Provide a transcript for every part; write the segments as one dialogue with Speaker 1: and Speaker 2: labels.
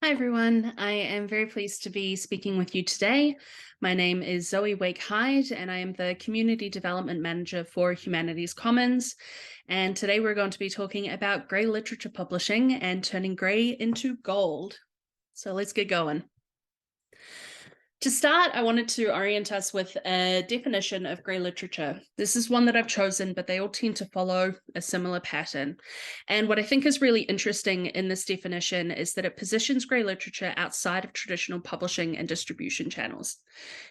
Speaker 1: Hi, everyone. I am very pleased to be speaking with you today. My name is Zoe Hyde, and I am the Community Development Manager for Humanities Commons. And today we're going to be talking about grey literature publishing and turning grey into gold. So let's get going. To start, I wanted to orient us with a definition of grey literature. This is one that I've chosen, but they all tend to follow a similar pattern. And what I think is really interesting in this definition is that it positions grey literature outside of traditional publishing and distribution channels.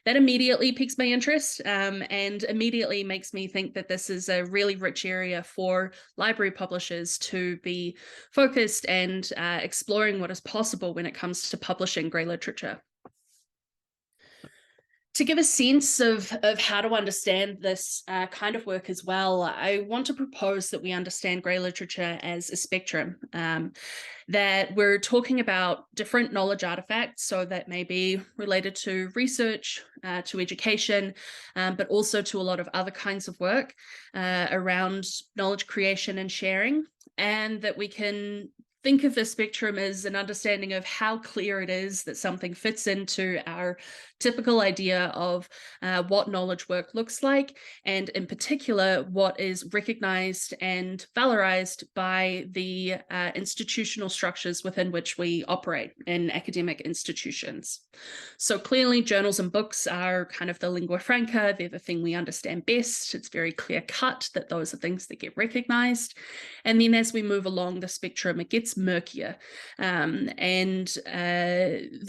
Speaker 1: That immediately piques my interest and immediately makes me think that this is a really rich area for library publishers to be focused and exploring what is possible when it comes to publishing grey literature. To give a sense of how to understand this kind of work as well, I want to propose that we understand grey literature as a spectrum, that we're talking about different knowledge artifacts, so that may be related to research, to education, but also to a lot of other kinds of work around knowledge creation and sharing, and that we can think of the spectrum as an understanding of how clear it is that something fits into our typical idea of what knowledge work looks like, and in particular, what is recognized and valorized by the institutional structures within which we operate in academic institutions. So clearly, journals and books are kind of the lingua franca. They're the thing we understand best. It's very clear cut that those are things that get recognized. And then as we move along the spectrum, it gets murkier. The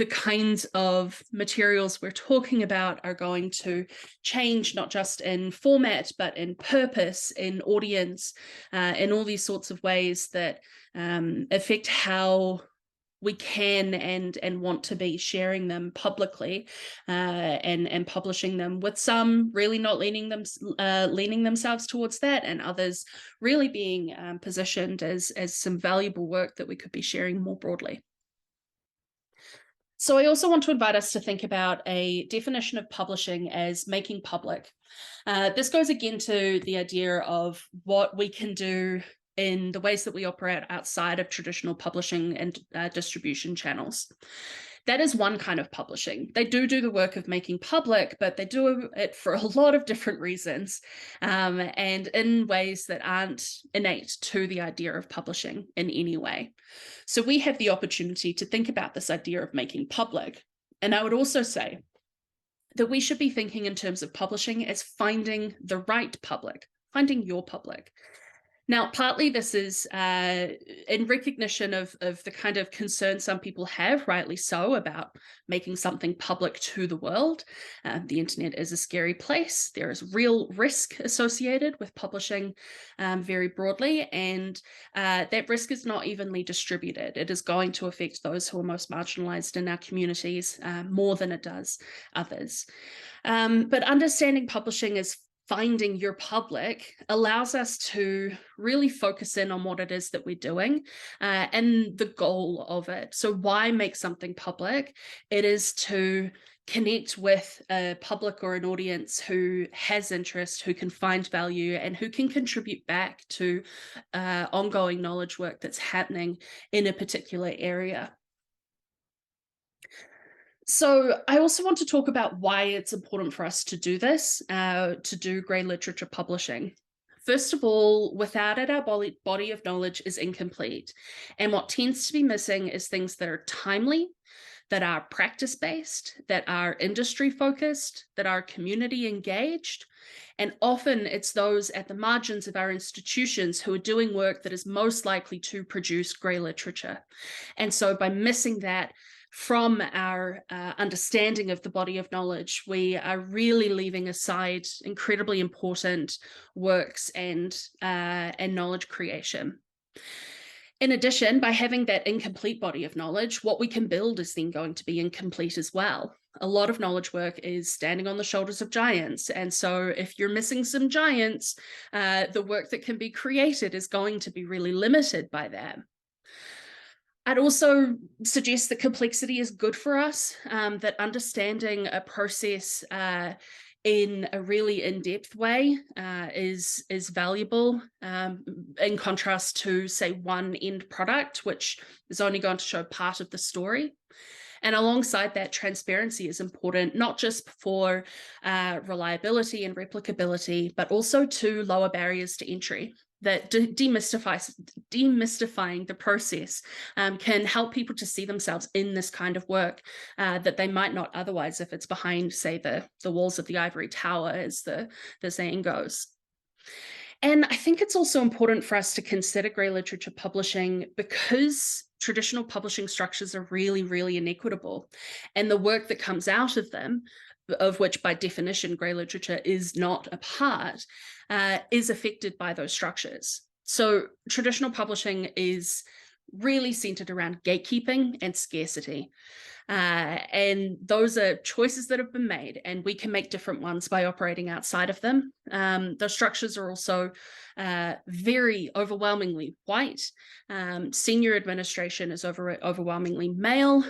Speaker 1: kinds of materials we're talking about are going to change, not just in format, but in purpose, in audience, in all these sorts of ways that affect how we can and want to be sharing them publicly and publishing them, with some really not leaning themselves towards that, and others really being positioned as some valuable work that we could be sharing more broadly. So I also want to invite us to think about a definition of publishing as making public. This goes again to the idea of what we can do in the ways that we operate outside of traditional publishing and distribution channels. That is one kind of publishing. They do the work of making public, but they do it for a lot of different reasons and in ways that aren't innate to the idea of publishing in any way. So we have the opportunity to think about this idea of making public. And I would also say that we should be thinking in terms of publishing as finding the right public, finding your public. Now, partly this is in recognition of the kind of concern some people have, rightly so, about making something public to the world. The internet is a scary place. There is real risk associated with publishing very broadly, and that risk is not evenly distributed. It is going to affect those who are most marginalized in our communities more than it does others. But understanding publishing as finding your public allows us to really focus in on what it is that we're doing and the goal of it. So why make something public? It is to connect with a public or an audience who has interest, who can find value, and who can contribute back to ongoing knowledge work that's happening in a particular area. So I also want to talk about why it's important for us to do this, to do grey literature publishing. First of all, without it, our body of knowledge is incomplete. And what tends to be missing is things that are timely, that are practice-based, that are industry-focused, that are community engaged. And often it's those at the margins of our institutions who are doing work that is most likely to produce grey literature. And so by missing that, from our understanding of the body of knowledge, we are really leaving aside incredibly important works and knowledge creation. In addition, by having that incomplete body of knowledge, what we can build is then going to be incomplete as well. A lot of knowledge work is standing on the shoulders of giants. And so if you're missing some giants, the work that can be created is going to be really limited by that. I'd also suggest that complexity is good for us, that understanding a process in a really in-depth way is valuable, in contrast to, say, one end product, which is only going to show part of the story. And alongside that, transparency is important, not just for reliability and replicability, but also to lower barriers to entry. That demystifying the process can help people to see themselves in this kind of work that they might not otherwise if it's behind, say, the walls of the ivory tower, as the saying goes. And I think it's also important for us to consider grey literature publishing because traditional publishing structures are really, really inequitable. And the work that comes out of them, of which by definition grey literature is not a part, is affected by those structures. So traditional publishing is really centered around gatekeeping and scarcity. And those are choices that have been made, and we can make different ones by operating outside of them. Those structures are also very overwhelmingly white. Senior administration is overwhelmingly male.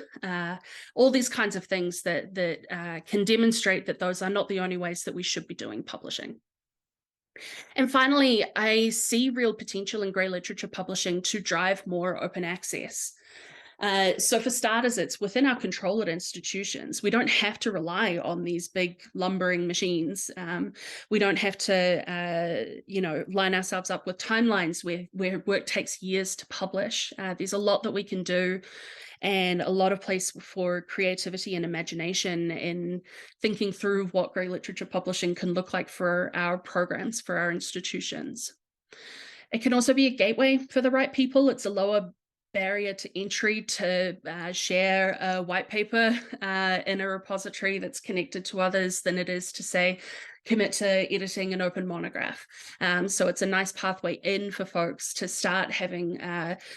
Speaker 1: All these kinds of things that can demonstrate that those are not the only ways that we should be doing publishing. And finally, I see real potential in grey literature publishing to drive more open access. So for starters, it's within our control at institutions. We don't have to rely on these big lumbering machines. We don't have to, line ourselves up with timelines where work takes years to publish. There's a lot that we can do, and a lot of place for creativity and imagination in thinking through what grey literature publishing can look like for our programs, for our institutions. It can also be a gateway for the right people. It's a lower barrier to entry to share a white paper in a repository that's connected to others than it is to, say, commit to editing an open monograph. So it's a nice pathway in for folks to start having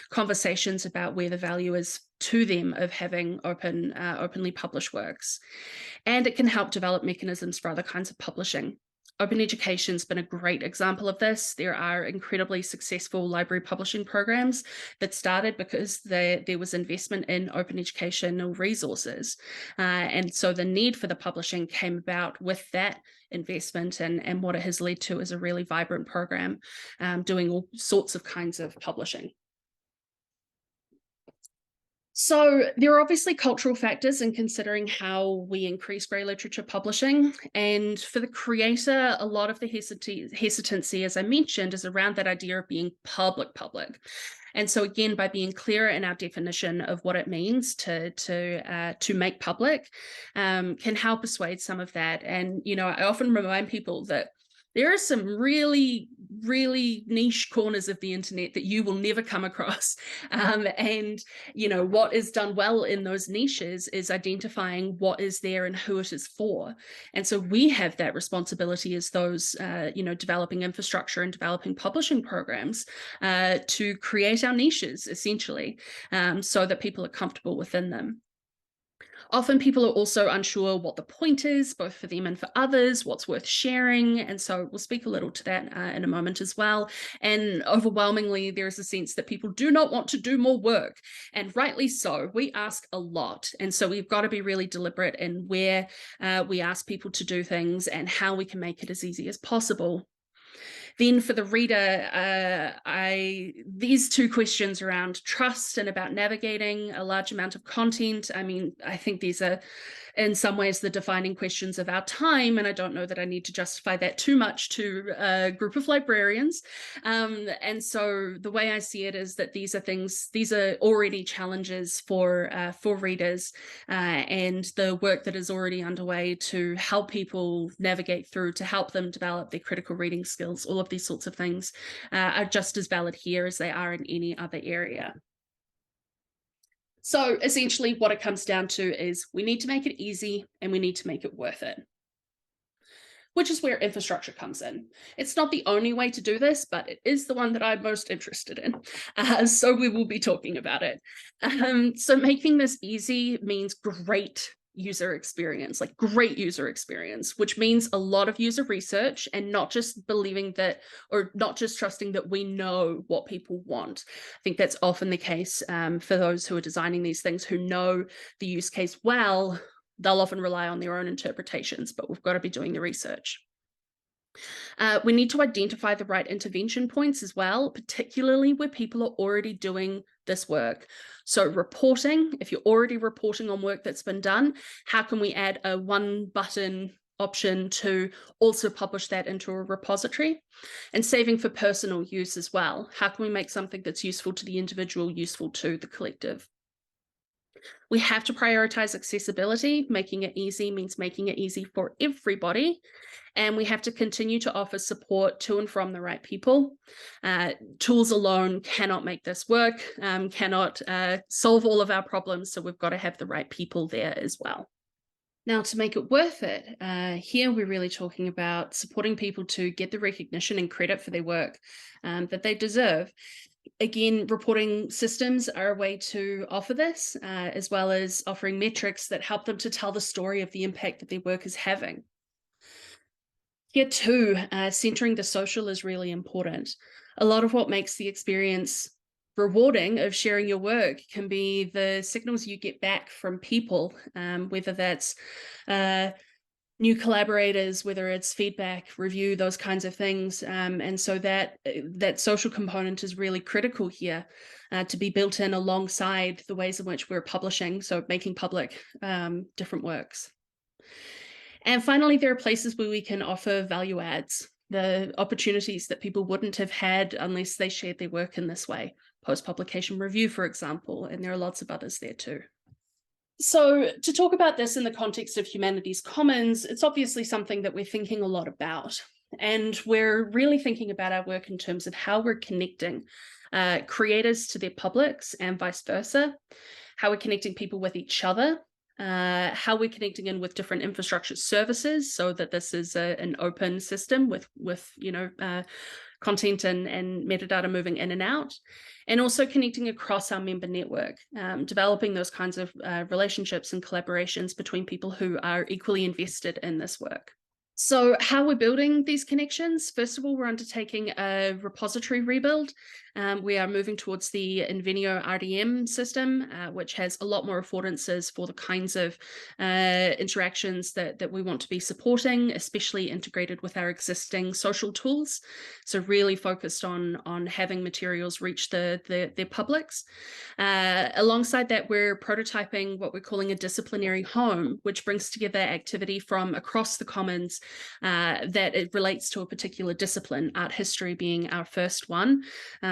Speaker 1: conversations about where the value is to them of having openly published works. And it can help develop mechanisms for other kinds of publishing. Open education's been a great example of this. There are incredibly successful library publishing programs that started because there was investment in open educational resources. And so the need for the publishing came about with that investment, and what it has led to is a really vibrant program doing all sorts of kinds of publishing. So there are obviously cultural factors in considering how we increase grey literature publishing. And for the creator, a lot of the hesitancy, as I mentioned, is around that idea of being public. And so again, by being clearer in our definition of what it means to make public, can help assuage some of that. And, I often remind people that there are some really, really niche corners of the internet that you will never come across. And, what is done well in those niches is identifying what is there and who it is for. And so we have that responsibility as those, developing infrastructure and developing publishing programs to create our niches, essentially, so that people are comfortable within them. Often people are also unsure what the point is, both for them and for others, what's worth sharing. And so we'll speak a little to that in a moment as well. And overwhelmingly, there is a sense that people do not want to do more work, and rightly so. We ask a lot. And so we've got to be really deliberate in where we ask people to do things and how we can make it as easy as possible. Then for the reader, these two questions around trust and about navigating a large amount of content, I think these are in some ways the defining questions of our time, and I don't know that I need to justify that too much to a group of librarians. And so the way I see it is that these are already challenges for readers, and the work that is already underway to help people navigate through, to help them develop their critical reading skills, all of these sorts of things are just as valid here as they are in any other area. So essentially what it comes down to is we need to make it easy and we need to make it worth it, which is where infrastructure comes in. It's not the only way to do this, but it is the one that I'm most interested in. So we will be talking about it. So making this easy means great user experience, which means a lot of user research and not just believing that, or not just trusting that we know what people want. I think that's often the case for those who are designing these things, who know the use case well. they'll often rely on their own interpretations, but we've got to be doing the research. We need to identify the right intervention points as well, particularly where people are already doing this work. So reporting, if you're already reporting on work that's been done, how can we add a one button option to also publish that into a repository? And saving for personal use as well. How can we make something that's useful to the individual, useful to the collective? We have to prioritize accessibility. Making it easy means making it easy for everybody. And we have to continue to offer support to and from the right people. Tools alone cannot make this work, cannot solve all of our problems. So we've got to have the right people there as well. Now, to make it worth it, here we're really talking about supporting people to get the recognition and credit for their work that they deserve. Again, reporting systems are a way to offer this, as well as offering metrics that help them to tell the story of the impact that their work is having. Here too, centering the social is really important. A lot of what makes the experience rewarding of sharing your work can be the signals you get back from people, whether that's new collaborators, whether it's feedback, review, those kinds of things. And so that social component is really critical here to be built in alongside the ways in which we're publishing, so making public different works. And finally, there are places where we can offer value adds, the opportunities that people wouldn't have had unless they shared their work in this way. Post-publication review, for example, and there are lots of others there too. So to talk about this in the context of Humanities Commons, it's obviously something that we're thinking a lot about. And we're really thinking about our work in terms of how we're connecting creators to their publics and vice versa, how we're connecting people with each other, how we're connecting in with different infrastructure services so that this is an open system with content and metadata moving in and out, and also connecting across our member network, developing those kinds of relationships and collaborations between people who are equally invested in this work. So how we're building these connections, first of all, we're undertaking a repository rebuild. We are moving towards the Invenio RDM system, which has a lot more affordances for the kinds of interactions that we want to be supporting, especially integrated with our existing social tools. So really focused on having materials reach their publics. Alongside that, we're prototyping what we're calling a disciplinary home, which brings together activity from across the Commons that it relates to a particular discipline, art history being our first one.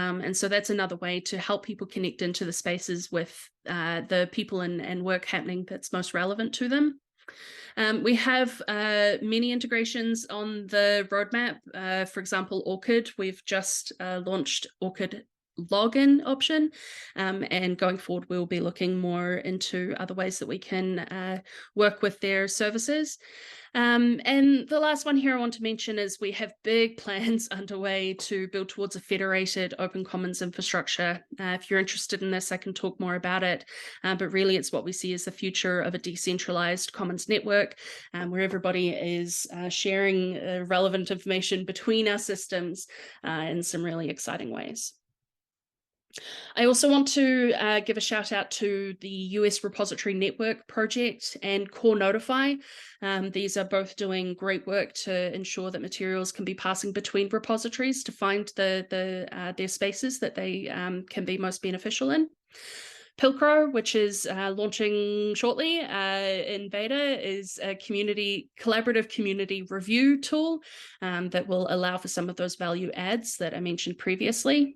Speaker 1: And so that's another way to help people connect into the spaces with the people and work happening that's most relevant to them. We have many integrations on the roadmap. For example, ORCID, we've just launched ORCID login option, and going forward we'll be looking more into other ways that we can work with their services. And the last one here I want to mention is we have big plans underway to build towards a federated open commons infrastructure. If you're interested in this, I can talk more about it, but really it's what we see as the future of a decentralized commons network, where everybody is sharing relevant information between our systems in some really exciting ways. I also want to give a shout out to the US Repository Network Project and Core Notify. These are both doing great work to ensure that materials can be passing between repositories to find their spaces that they can be most beneficial in. Pilcrow, which is launching shortly in beta, is a collaborative community review tool that will allow for some of those value adds that I mentioned previously.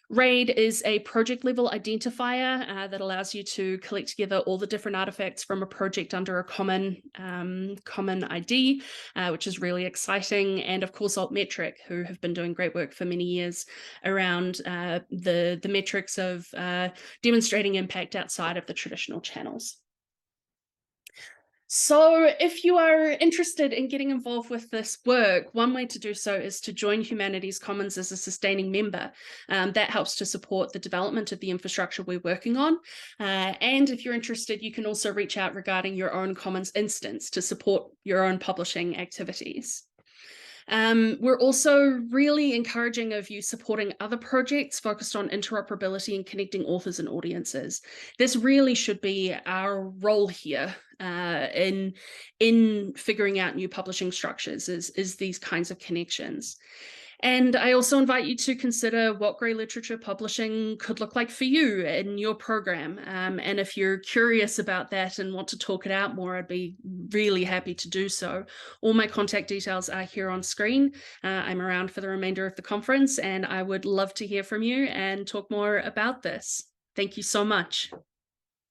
Speaker 1: RAID is a project level identifier that allows you to collect together all the different artifacts from a project under a common ID, which is really exciting. And of course, Altmetric, who have been doing great work for many years around the metrics of demonstrating impact outside of the traditional channels. So if you are interested in getting involved with this work, one way to do so is to join Humanities Commons as a sustaining member. That helps to support the development of the infrastructure we're working on. And if you're interested, you can also reach out regarding your own Commons instance to support your own publishing activities. We're also really encouraging of you supporting other projects focused on interoperability and connecting authors and audiences. This really should be our role here in figuring out new publishing structures, is these kinds of connections. And I also invite you to consider what grey literature publishing could look like for you in your program. And if you're curious about that and want to talk it out more, I'd be really happy to do so. All my contact details are here on screen. I'm around for the remainder of the conference, and I would love to hear from you and talk more about this. Thank you so much.